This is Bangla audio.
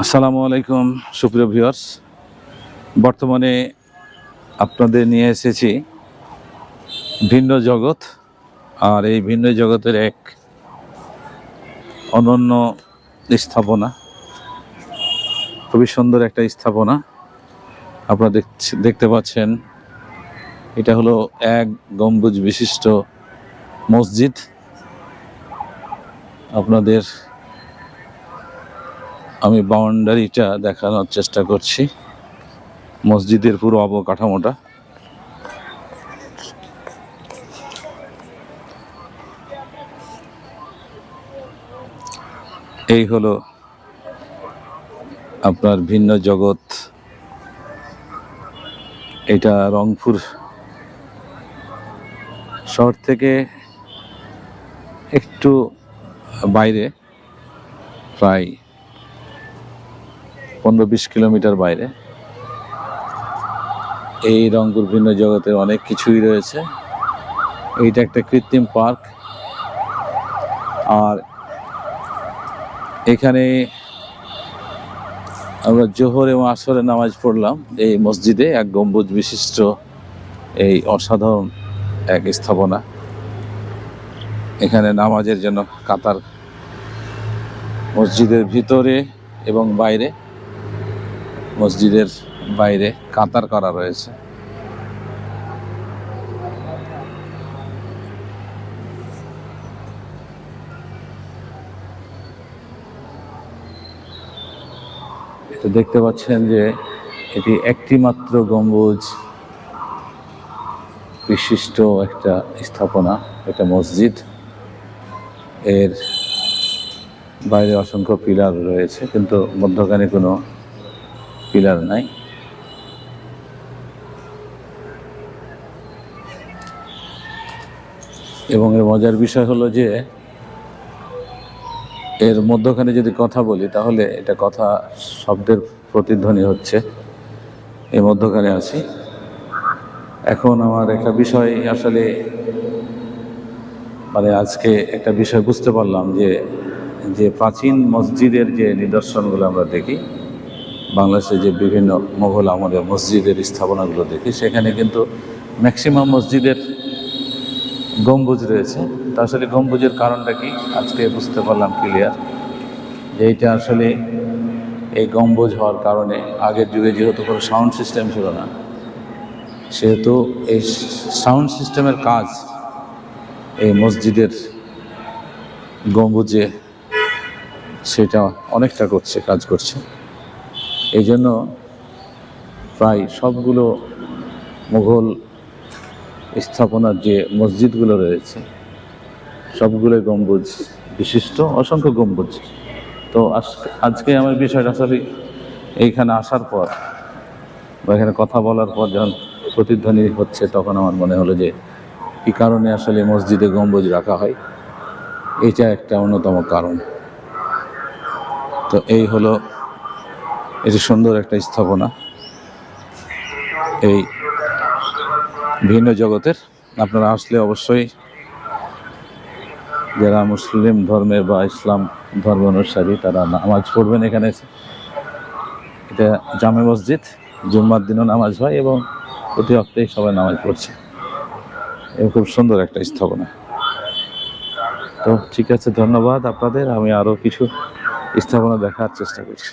আসসালামু আলাইকুম সুপ্রিয় ভিউয়ার্স, বর্তমানে আপনাদের নিয়ে এসেছি ভিন্ন জগৎ। আর এই ভিন্ন জগতের এক অনন্য স্থাপনা, খুবই সুন্দর একটা স্থাপনা আপনারা দেখতে পাচ্ছেন। এটা হলো এক গম্বুজ বিশিষ্ট মসজিদ। আপনাদের আমি বাউন্ডারিটা দেখানোর চেষ্টা করছি, মসজিদের পুরো অবকাঠামোটা। এই হলো আপনার ভিন্ন জগৎ। এটা রংপুর শহর থেকে একটু বাইরে, প্রায় 15-20 কিলোমিটার বাইরে। এই রংপুর ভিন্ন জগতের অনেক কিছুই রয়েছে। এইটা একটা কৃত্রিম পার্ক। আর এখানে আমরা জোহর এবং আসরের নামাজ পড়লাম এই মসজিদে, এক গম্বুজ বিশিষ্ট এই অসাধারণ এক স্থাপনা। এখানে নামাজের জন্য কাতার মসজিদের ভিতরে এবং বাইরে, মসজিদের বাইরে কাতার করা রয়েছে। তো দেখতে পাচ্ছেন যে এটি একটি মাত্র গম্বুজ বিশিষ্ট একটা স্থাপনা, একটা মসজিদ। এর বাইরে অসংখ্য পিলার রয়েছে, কিন্তু মধ্যখানে কোনো পিলার নাই। এবং এর মজার বিষয় হলো যে এর মধ্যখানে যদি কথা বলি তাহলে এটা কথা শব্দের প্রতিধ্বনি হচ্ছে। এই মধ্যখানে আছি। এখন আমার একটা বিষয় আসলে আজকে একটা বিষয় বুঝতে পারলাম যে প্রাচীন মসজিদের যে নিদর্শনগুলো আমরা দেখি, বাংলাদেশে যে বিভিন্ন মোগল আমলের মসজিদের স্থাপনাগুলো দেখি, সেখানে কিন্তু ম্যাক্সিমাম মসজিদের গম্বুজ রয়েছে। তা আসলে গম্বুজের কারণটা কি আজকে বুঝতে পারলাম ক্লিয়ার, যে এইটা আসলে এই গম্বুজ হওয়ার কারণে আগের যুগে যেহেতু কোনো সাউন্ড সিস্টেম ছিল না, সেহেতু এই সাউন্ড সিস্টেমের কাজ এই মসজিদের গম্বুজে সেটা অনেকটা কাজ করছে। এই জন্য প্রায় সবগুলো মুঘল স্থাপনার যে মসজিদগুলো রয়েছে সবগুলোই গম্বুজ বিশিষ্ট, অসংখ্য গম্বুজ। তো আজকে আমার বিষয়টা আসলে এইখানে আসার পর বা এখানে কথা বলার পর যখন প্রতিধ্বনি হচ্ছে, তখন আমার মনে হলো যে কী কারণে আসলে মসজিদে গম্বুজ রাখা হয়, এইটা একটা অন্যতম কারণ। তো এই হলো, এটি সুন্দর একটা স্থাপনা এই ভিন্ন জগতের। আপনারা আসলে অবশ্যই যারা মুসলিম ধর্মের বা ইসলাম ধর্ম অনুসারী তারা নামাজ পড়বেন এখানে। এটা জামে মসজিদ, জুম্মার দিনও নামাজ হয় এবং প্রতি অক্টেই সবাই নামাজ পড়ছে। এবং খুব সুন্দর একটা স্থাপনা। তো ঠিক আছে, ধন্যবাদ আপনাদের। আমি আরও কিছু স্থাপনা দেখার চেষ্টা করছি।